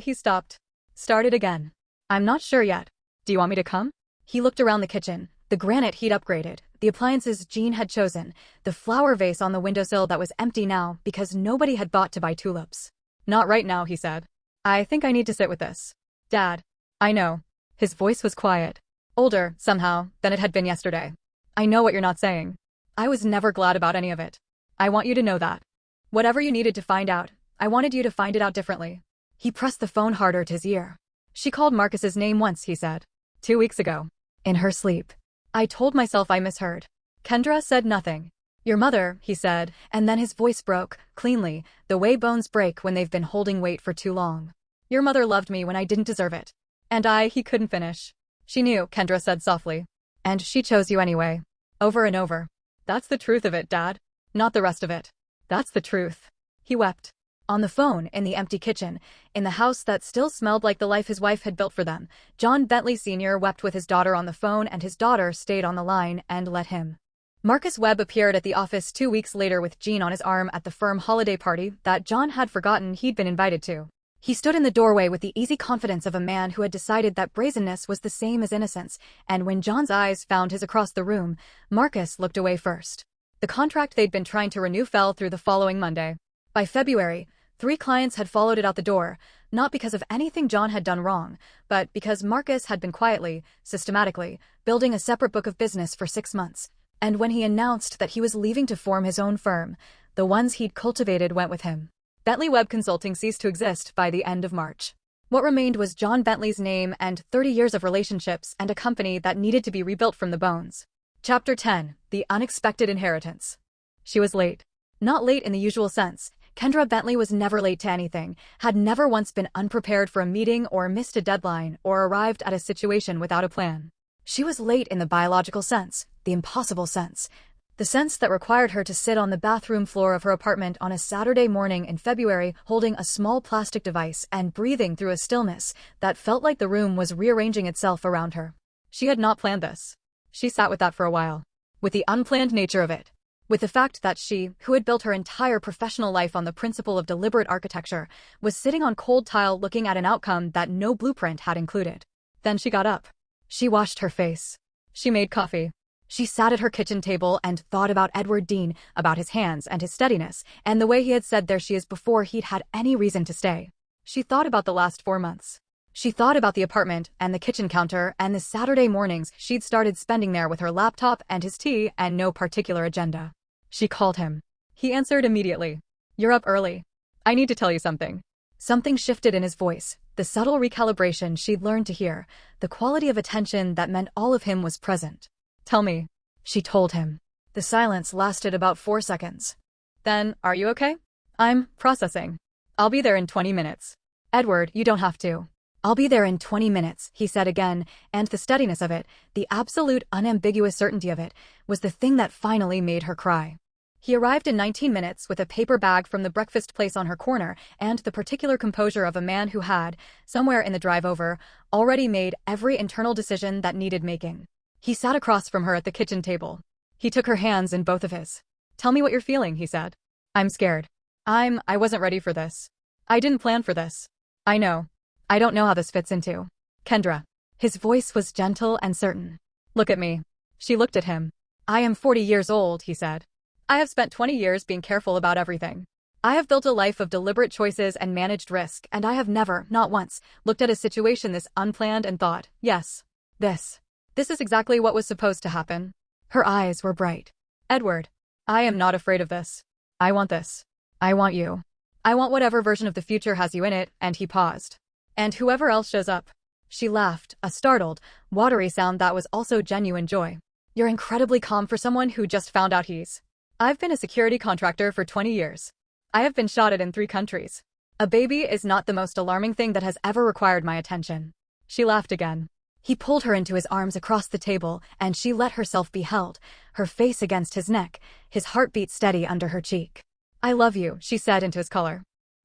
He stopped. Started again. "I'm not sure yet. Do you want me to come?" He looked around the kitchen. The granite he'd upgraded, the appliances Jean had chosen, the flower vase on the windowsill that was empty now because nobody had thought to buy tulips. "Not right now," he said. "I think I need to sit with this." "Dad." "I know." His voice was quiet. Older, somehow, than it had been yesterday. "I know what you're not saying. I was never glad about any of it. I want you to know that. Whatever you needed to find out, I wanted you to find it out differently." He pressed the phone harder to his ear. "She called Marcus's name once," he said. 2 weeks ago. In her sleep. I told myself I misheard." Kendra said nothing. "Your mother," he said, and then his voice broke, cleanly, the way bones break when they've been holding weight for too long. "Your mother loved me when I didn't deserve it. And he couldn't finish." "She knew," Kendra said softly. "And she chose you anyway." Over and over. "That's the truth of it, Dad. Not the rest of it. That's the truth." He wept. On the phone, in the empty kitchen, in the house that still smelled like the life his wife had built for them, John Bentley Sr. wept with his daughter on the phone, and his daughter stayed on the line and let him. Marcus Webb appeared at the office 2 weeks later with Jean on his arm at the firm holiday party that John had forgotten he'd been invited to. He stood in the doorway with the easy confidence of a man who had decided that brazenness was the same as innocence, and when John's eyes found his across the room, Marcus looked away first. The contract they'd been trying to renew fell through the following Monday. By February, 3 clients had followed it out the door, not because of anything John had done wrong, but because Marcus had been quietly, systematically, building a separate book of business for 6 months. And when he announced that he was leaving to form his own firm, the ones he'd cultivated went with him. Bentley Webb Consulting ceased to exist by the end of March. What remained was John Bentley's name and 30 years of relationships and a company that needed to be rebuilt from the bones. Chapter 10. The Unexpected Inheritance. She was late. Not late in the usual sense. Kendra Bentley was never late to anything, had never once been unprepared for a meeting or missed a deadline or arrived at a situation without a plan. She was late in the biological sense, the impossible sense, the sense that required her to sit on the bathroom floor of her apartment on a Saturday morning in February holding a small plastic device and breathing through a stillness that felt like the room was rearranging itself around her. She had not planned this. She sat with that for a while. With the unplanned nature of it. With the fact that she, who had built her entire professional life on the principle of deliberate architecture, was sitting on cold tile looking at an outcome that no blueprint had included. Then she got up. She washed her face. She made coffee. She sat at her kitchen table and thought about Edward Dean, about his hands and his steadiness, and the way he had said "there she is" before he'd had any reason to stay. She thought about the last 4 months. She thought about the apartment and the kitchen counter and the Saturday mornings she'd started spending there with her laptop and his tea and no particular agenda. She called him. He answered immediately. "You're up early. I need to tell you something." Something shifted in his voice, the subtle recalibration she'd learned to hear, the quality of attention that meant all of him was present. "Tell me," she told him. The silence lasted about 4 seconds. Then, "Are you okay?" "I'm processing. I'll be there in 20 minutes. "Edward, you don't have to." "I'll be there in 20 minutes, he said again, and the steadiness of it, the absolute unambiguous certainty of it, was the thing that finally made her cry. He arrived in 19 minutes with a paper bag from the breakfast place on her corner and the particular composure of a man who had, somewhere in the drive over, already made every internal decision that needed making. He sat across from her at the kitchen table. He took her hands in both of his. "Tell me what you're feeling," he said. "I'm scared. I wasn't ready for this. I didn't plan for this. I know. I don't know how this fits into Kendra." His voice was gentle and certain. "Look at me." She looked at him. "I am 40 years old," he said. "I have spent 20 years being careful about everything. I have built a life of deliberate choices and managed risk, and I have never, not once, looked at a situation this unplanned and thought, yes, this is exactly what was supposed to happen." Her eyes were bright. "Edward, I am not afraid of this. I want this. I want you. I want whatever version of the future has you in it," and he paused. "And whoever else shows up." She laughed, a startled, watery sound that was also genuine joy. "You're incredibly calm for someone who just found out he's." "I've been a security contractor for 20 years. I have been shot at in 3 countries. A baby is not the most alarming thing that has ever required my attention. She laughed again. He pulled her into his arms across the table, and she let herself be held, her face against his neck, his heartbeat steady under her cheek. I love you, she said into his collar.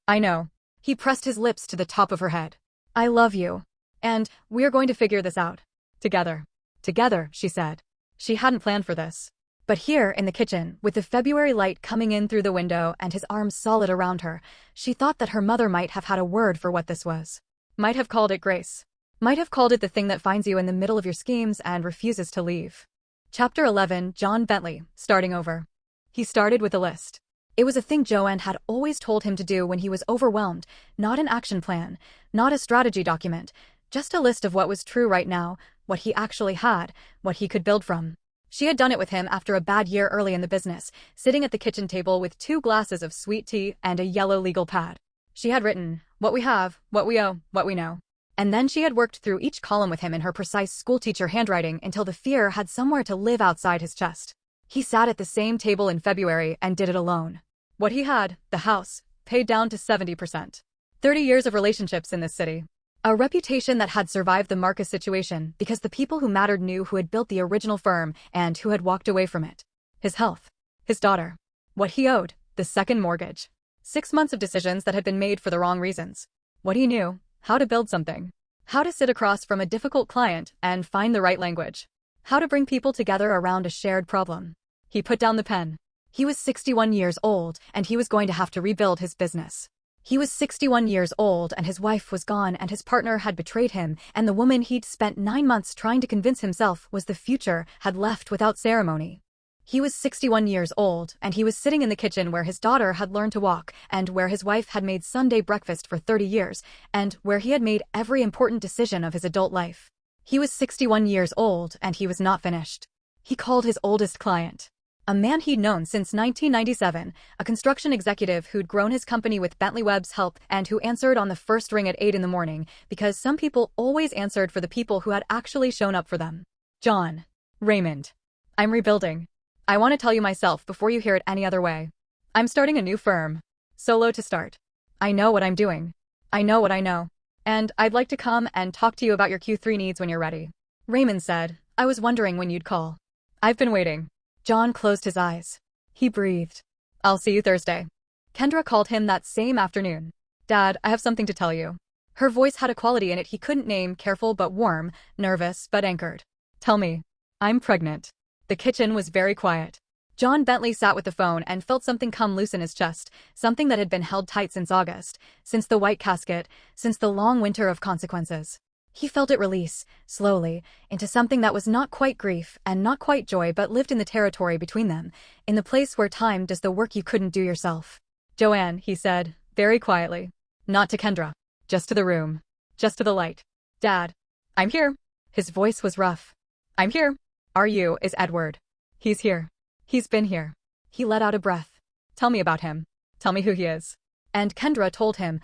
I know. He pressed his lips to the top of her head. I love you. And we're going to figure this out. Together. Together, she said. She hadn't planned for this. But here, in the kitchen, with the February light coming in through the window and his arms solid around her, she thought that her mother might have had a word for what this was. Might have called it grace. Might have called it the thing that finds you in the middle of your schemes and refuses to leave. Chapter 11, John Bentley, starting over. He started with a list. It was a thing Joanne had always told him to do when he was overwhelmed, not an action plan, not a strategy document, just a list of what was true right now, what he actually had, what he could build from. She had done it with him after a bad year early in the business, sitting at the kitchen table with 2 glasses of sweet tea and a yellow legal pad. She had written, what we have, what we owe, what we know. And then she had worked through each column with him in her precise schoolteacher handwriting until the fear had somewhere to live outside his chest. He sat at the same table in February and did it alone. What he had, the house, paid down to 70%. 30 years of relationships in this city. A reputation that had survived the Marcus situation because the people who mattered knew who had built the original firm and who had walked away from it. His health. His daughter. What he owed, the second mortgage. 6 months of decisions that had been made for the wrong reasons. What he knew, how to build something. How to sit across from a difficult client and find the right language. How to bring people together around a shared problem. He put down the pen. He was 61 years old, and he was going to have to rebuild his business. He was 61 years old, and his wife was gone, and his partner had betrayed him, and the woman he'd spent 9 months trying to convince himself was the future had left without ceremony. He was 61 years old, and he was sitting in the kitchen where his daughter had learned to walk, and where his wife had made Sunday breakfast for 30 years, and where he had made every important decision of his adult life. He was 61 years old, and he was not finished. He called his oldest client. A man he'd known since 1997, a construction executive who'd grown his company with Bentley Webb's help and who answered on the first ring at 8 in the morning because some people always answered for the people who had actually shown up for them. John. Raymond. I'm rebuilding. I want to tell you myself before you hear it any other way. I'm starting a new firm. Solo to start. I know what I'm doing. I know what I know. And I'd like to come and talk to you about your Q3 needs when you're ready. Raymond said, I was wondering when you'd call. I've been waiting. John closed his eyes. He breathed. I'll see you Thursday. Kendra called him that same afternoon. Dad, I have something to tell you. Her voice had a quality in it he couldn't name, careful but warm, nervous but anchored. Tell me. I'm pregnant. The kitchen was very quiet. John Bentley sat with the phone and felt something come loose in his chest, something that had been held tight since August, since the white casket, since the long winter of consequences. He felt it release, slowly, into something that was not quite grief and not quite joy but lived in the territory between them, in the place where time does the work you couldn't do yourself. Joanne, he said, very quietly. Not to Kendra. Just to the room. Just to the light. Dad. I'm here. His voice was rough. I'm here. Are you, is Edward. He's here. He's been here. He let out a breath. Tell me about him. Tell me who he is. And Kendra told him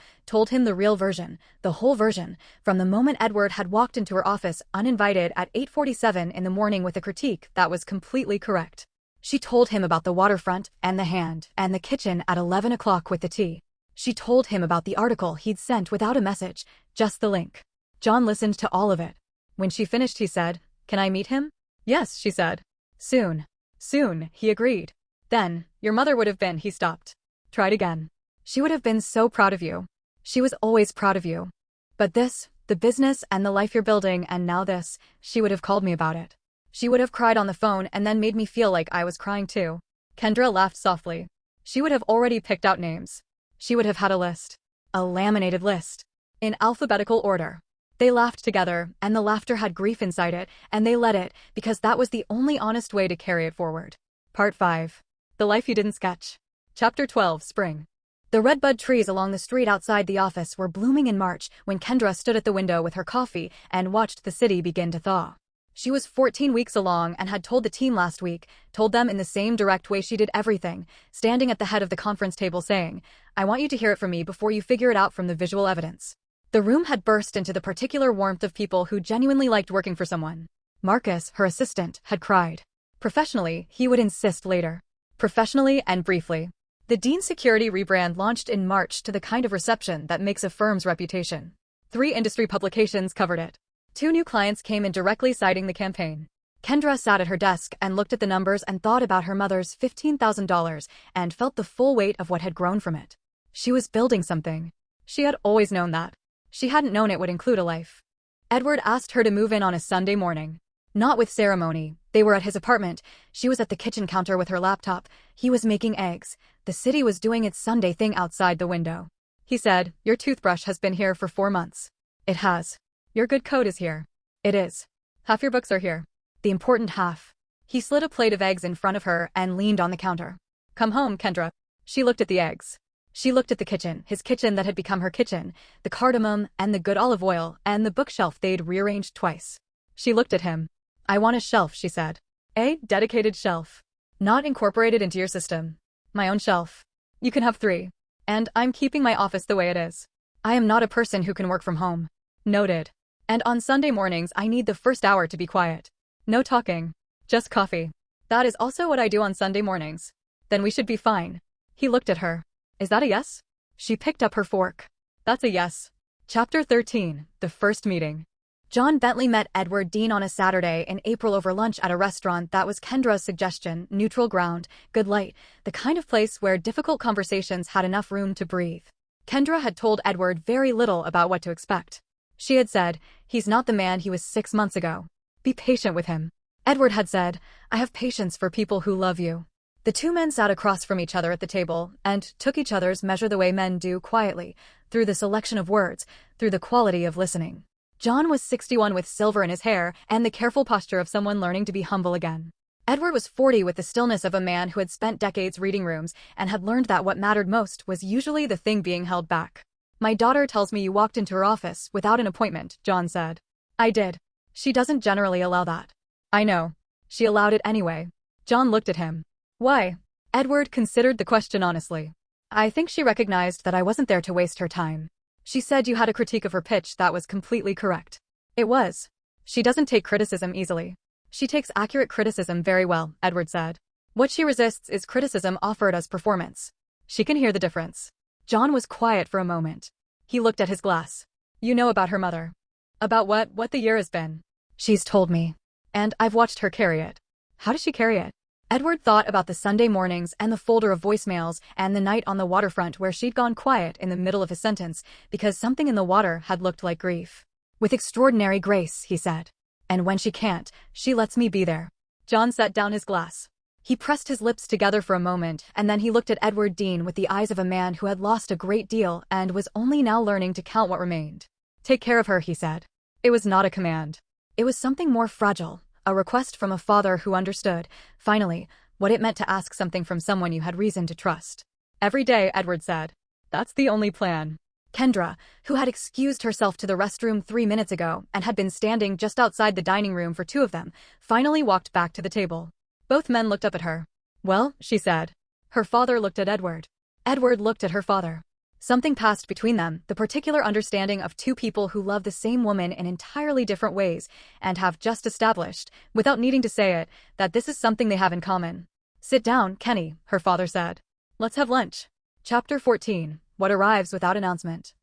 the real version, the whole version, from the moment Edward had walked into her office uninvited at 8:47 in the morning with a critique that was completely correct. She told him about the waterfront and the hand and the kitchen at 11 o'clock with the tea. She told him about the article he'd sent without a message, just the link. John listened to all of it. When she finished, he said, Can I meet him? Yes, she said. Soon. Soon, he agreed. Then, your mother would have been, he stopped. Tried again. She would have been so proud of you. She was always proud of you. But this, the business and the life you're building, and now this, she would have called me about it. She would have cried on the phone and then made me feel like I was crying too. Kendra laughed softly. She would have already picked out names. She would have had a list. A laminated list. In alphabetical order. They laughed together, and the laughter had grief inside it, and they let it, because that was the only honest way to carry it forward. Part 5. The Life You Didn't Sketch. Chapter 12, Spring. The redbud trees along the street outside the office were blooming in March when Kendra stood at the window with her coffee and watched the city begin to thaw. She was 14 weeks along and had told the team last week, told them in the same direct way she did everything, standing at the head of the conference table saying, I want you to hear it from me before you figure it out from the visual evidence. The room had burst into the particular warmth of people who genuinely liked working for someone. Marcus, her assistant, had cried. Professionally, he would insist later. Professionally and briefly. The Dean Security rebrand launched in March to the kind of reception that makes a firm's reputation. 3 industry publications covered it. 2 new clients came in directly citing the campaign. Kendra sat at her desk and looked at the numbers and thought about her mother's $15,000 and felt the full weight of what had grown from it. She was building something. She had always known that. She hadn't known it would include a life. Edward asked her to move in on a Sunday morning. Not with ceremony. They were at his apartment. She was at the kitchen counter with her laptop. He was making eggs. The city was doing its Sunday thing outside the window. He said, "Your toothbrush has been here for 4 months. It has. Your good coat is here. It is. Half your books are here. The important half." He slid a plate of eggs in front of her and leaned on the counter. "Come home, Kendra." She looked at the eggs. She looked at the kitchen, his kitchen that had become her kitchen, the cardamom and the good olive oil and the bookshelf they'd rearranged twice. She looked at him. "I want a shelf," she said. "A dedicated shelf. Not incorporated into your system. My own shelf. You can have 3. And I'm keeping my office the way it is. I am not a person who can work from home." Noted. "And on Sunday mornings I need the first hour to be quiet. No talking. Just coffee. That is also what I do on Sunday mornings. Then we should be fine." He looked at her. "Is that a yes?" She picked up her fork. "That's a yes." Chapter 13. The First Meeting. John Bentley met Edward Dean on a Saturday in April over lunch at a restaurant that was Kendra's suggestion, neutral ground, good light, the kind of place where difficult conversations had enough room to breathe. Kendra had told Edward very little about what to expect. She had said, "He's not the man he was 6 months ago. Be patient with him." Edward had said, "I have patience for people who love you." The 2 men sat across from each other at the table and took each other's measure the way men do, quietly, through the selection of words, through the quality of listening. John was 61 with silver in his hair and the careful posture of someone learning to be humble again. Edward was 40 with the stillness of a man who had spent decades reading rooms and had learned that what mattered most was usually the thing being held back. "My daughter tells me you walked into her office without an appointment," John said. "I did. She doesn't generally allow that." "I know. She allowed it anyway." John looked at him. "Why?" Edward considered the question honestly. "I think she recognized that I wasn't there to waste her time. She said you had a critique of her pitch that was completely correct." "It was. She doesn't take criticism easily." "She takes accurate criticism very well," Edward said. "What she resists is criticism offered as performance. She can hear the difference." John was quiet for a moment. He looked at his glass. "You know about her mother." "About what? What the year has been?" "She's told me. And I've watched her carry it." "How does she carry it?" Edward thought about the Sunday mornings and the folder of voicemails and the night on the waterfront where she'd gone quiet in the middle of his sentence because something in the water had looked like grief. "With extraordinary grace," he said. "And when she can't, she lets me be there." John set down his glass. He pressed his lips together for a moment, and then he looked at Edward Dean with the eyes of a man who had lost a great deal and was only now learning to count what remained. "Take care of her," he said. It was not a command. It was something more fragile, a request from a father who understood, finally, what it meant to ask something from someone you had reason to trust. "Every day," Edward said. "That's the only plan." Kendra, who had excused herself to the restroom 3 minutes ago and had been standing just outside the dining room for 2 of them, finally walked back to the table. Both men looked up at her. "Well," she said. Her father looked at Edward. Edward looked at her father. Something passed between them, the particular understanding of 2 people who love the same woman in entirely different ways and have just established, without needing to say it, that this is something they have in common. "Sit down, Kenny," her father said. "Let's have lunch." Chapter 14. What arrives without announcement.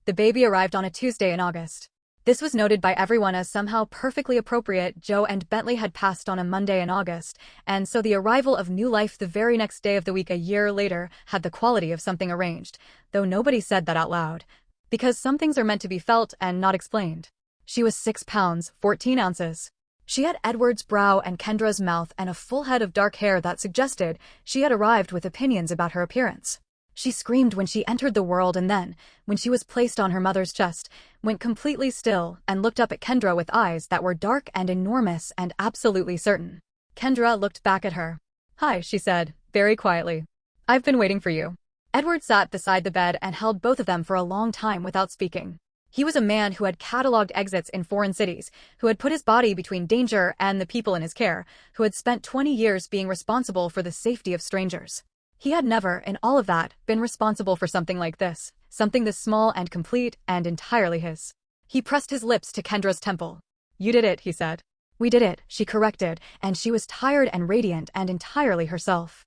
The baby arrived on a Tuesday in August. This was noted by everyone as somehow perfectly appropriate. Joe and Bentley had passed on a Monday in August, and so the arrival of new life the very next day of the week a year later had the quality of something arranged, though nobody said that out loud. Because some things are meant to be felt and not explained. She was 6 pounds, 14 ounces. She had Edward's brow and Kendra's mouth and a full head of dark hair that suggested she had arrived with opinions about her appearance. She screamed when she entered the world and then, when she was placed on her mother's chest, went completely still and looked up at Kendra with eyes that were dark and enormous and absolutely certain. Kendra looked back at her. "Hi," she said, very quietly. "I've been waiting for you." Edward sat beside the bed and held both of them for a long time without speaking. He was a man who had catalogued exits in foreign cities, who had put his body between danger and the people in his care, who had spent 20 years being responsible for the safety of strangers. He had never, in all of that, been responsible for something like this, something this small and complete and entirely his. He pressed his lips to Kendra's temple. "You did it," he said. "We did it," she corrected, and she was tired and radiant and entirely herself.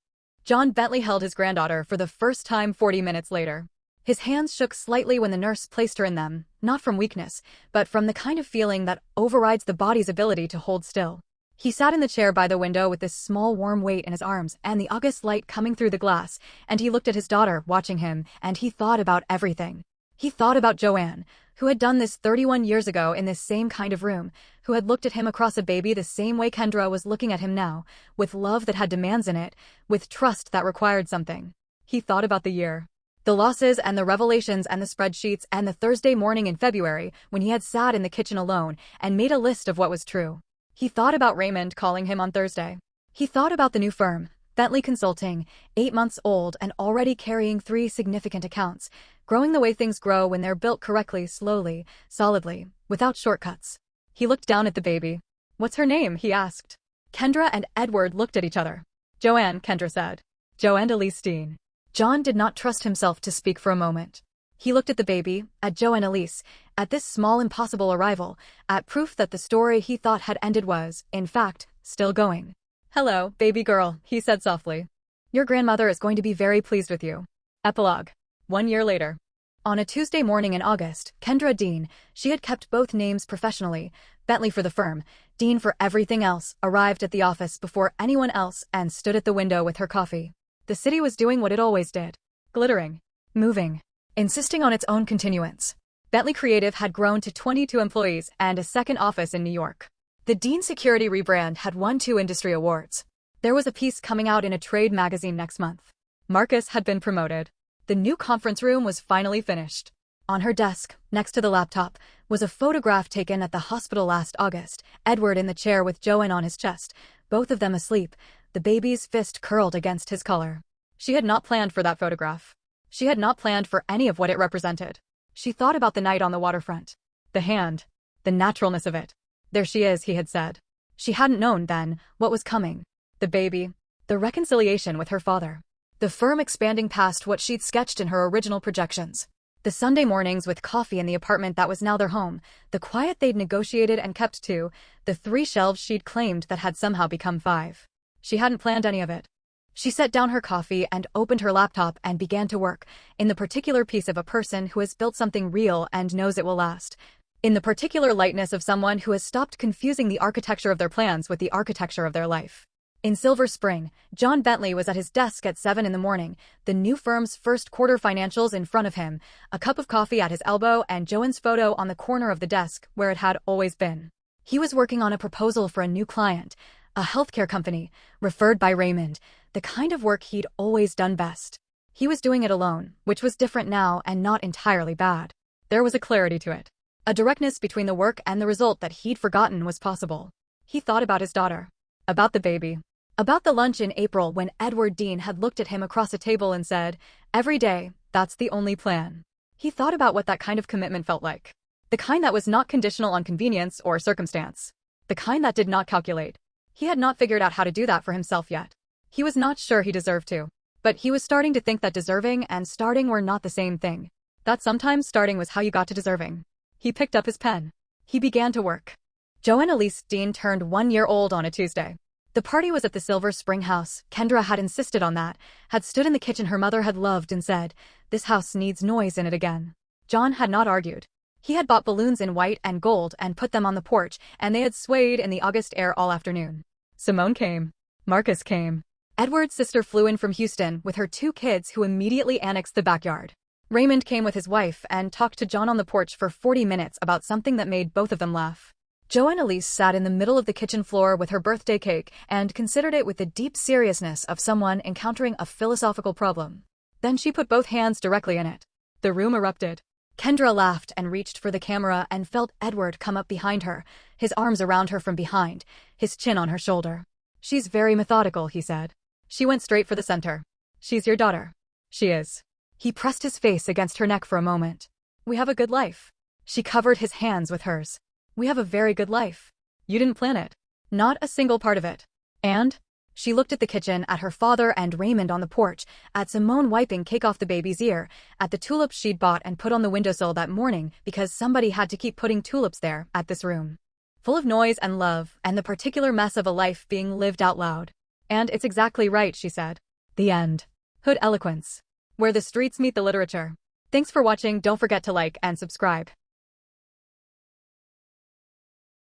John Bentley held his granddaughter for the first time 40 minutes later. His hands shook slightly when the nurse placed her in them, not from weakness, but from the kind of feeling that overrides the body's ability to hold still. He sat in the chair by the window with this small warm weight in his arms and the August light coming through the glass, and he looked at his daughter, watching him, and he thought about everything. He thought about Joanne, who had done this 31 years ago in this same kind of room, who had looked at him across a baby the same way Kendra was looking at him now, with love that had demands in it, with trust that required something. He thought about the year. The losses and the revelations and the spreadsheets and the Thursday morning in February when he had sat in the kitchen alone and made a list of what was true. He thought about Raymond calling him on Thursday. He thought about the new firm, Bentley Consulting, 8 months old and already carrying 3 significant accounts, growing the way things grow when they're built correctly, slowly, solidly, without shortcuts. He looked down at the baby. "What's her name?" he asked. Kendra and Edward looked at each other. "Joanne," Kendra said. "Joanne Elise Dean." John did not trust himself to speak for a moment. He looked at the baby, at Joanne Elise, at this small impossible arrival, at proof that the story he thought had ended was, in fact, still going. "Hello, baby girl," he said softly. "Your grandmother is going to be very pleased with you." Epilogue. 1 year later. On a Tuesday morning in August, Kendra Dean, she had kept both names professionally, Bentley for the firm, Dean for everything else, arrived at the office before anyone else and stood at the window with her coffee. The city was doing what it always did. Glittering. Moving. Insisting on its own continuance. Bentley Creative had grown to 22 employees and a second office in New York. The Dean Security rebrand had won 2 industry awards. There was a piece coming out in a trade magazine next month. Marcus had been promoted. The new conference room was finally finished. On her desk, next to the laptop, was a photograph taken at the hospital last August, Edward in the chair with Joanne on his chest, both of them asleep, the baby's fist curled against his collar. She had not planned for that photograph. She had not planned for any of what it represented. She thought about the night on the waterfront. The hand. The naturalness of it. "There she is," he had said. She hadn't known, then, what was coming. The baby. The reconciliation with her father. The firm expanding past what she'd sketched in her original projections. The Sunday mornings with coffee in the apartment that was now their home, the quiet they'd negotiated and kept to, the 3 shelves she'd claimed that had somehow become 5. She hadn't planned any of it. She set down her coffee and opened her laptop and began to work, in the particular piece of a person who has built something real and knows it will last. In the particular lightness of someone who has stopped confusing the architecture of their plans with the architecture of their life. In Silver Spring, John Bentley was at his desk at 7 in the morning, the new firm's first quarter financials in front of him, a cup of coffee at his elbow and Joanne's photo on the corner of the desk where it had always been. He was working on a proposal for a new client, a healthcare company, referred by Raymond, the kind of work he'd always done best. He was doing it alone, which was different now and not entirely bad. There was a clarity to it. A directness between the work and the result that he'd forgotten was possible. He thought about his daughter. About the baby. About the lunch in April when Edward Dean had looked at him across a table and said, "Every day, that's the only plan." He thought about what that kind of commitment felt like. The kind that was not conditional on convenience or circumstance. The kind that did not calculate. He had not figured out how to do that for himself yet. He was not sure he deserved to. But he was starting to think that deserving and starting were not the same thing. That sometimes starting was how you got to deserving. He picked up his pen. He began to work. Joanne Elise Dean turned 1 year old on a Tuesday. The party was at the Silver Spring house. Kendra had insisted on that, had stood in the kitchen her mother had loved and said, "This house needs noise in it again." John had not argued. He had bought balloons in white and gold and put them on the porch, and they had swayed in the August air all afternoon. Simone came. Marcus came. Edward's sister flew in from Houston with her 2 kids who immediately annexed the backyard. Raymond came with his wife and talked to John on the porch for 40 minutes about something that made both of them laugh. Joanne Elise sat in the middle of the kitchen floor with her birthday cake and considered it with the deep seriousness of someone encountering a philosophical problem. Then she put both hands directly in it. The room erupted. Kendra laughed and reached for the camera and felt Edward come up behind her, his arms around her from behind, his chin on her shoulder. "She's very methodical," he said. She went straight for the center. "She's your daughter." "She is." He pressed his face against her neck for a moment. "We have a good life." She covered his hands with hers. "We have a very good life. You didn't plan it. Not a single part of it." And? She looked at the kitchen, at her father and Raymond on the porch, at Simone wiping cake off the baby's ear, at the tulips she'd bought and put on the windowsill that morning because somebody had to keep putting tulips there, at this room. Full of noise and love, and the particular mess of a life being lived out loud. "And it's exactly right," she said. The end. Hood Eloquence. Where the streets meet the literature. Thanks for watching. Don't forget to like and subscribe.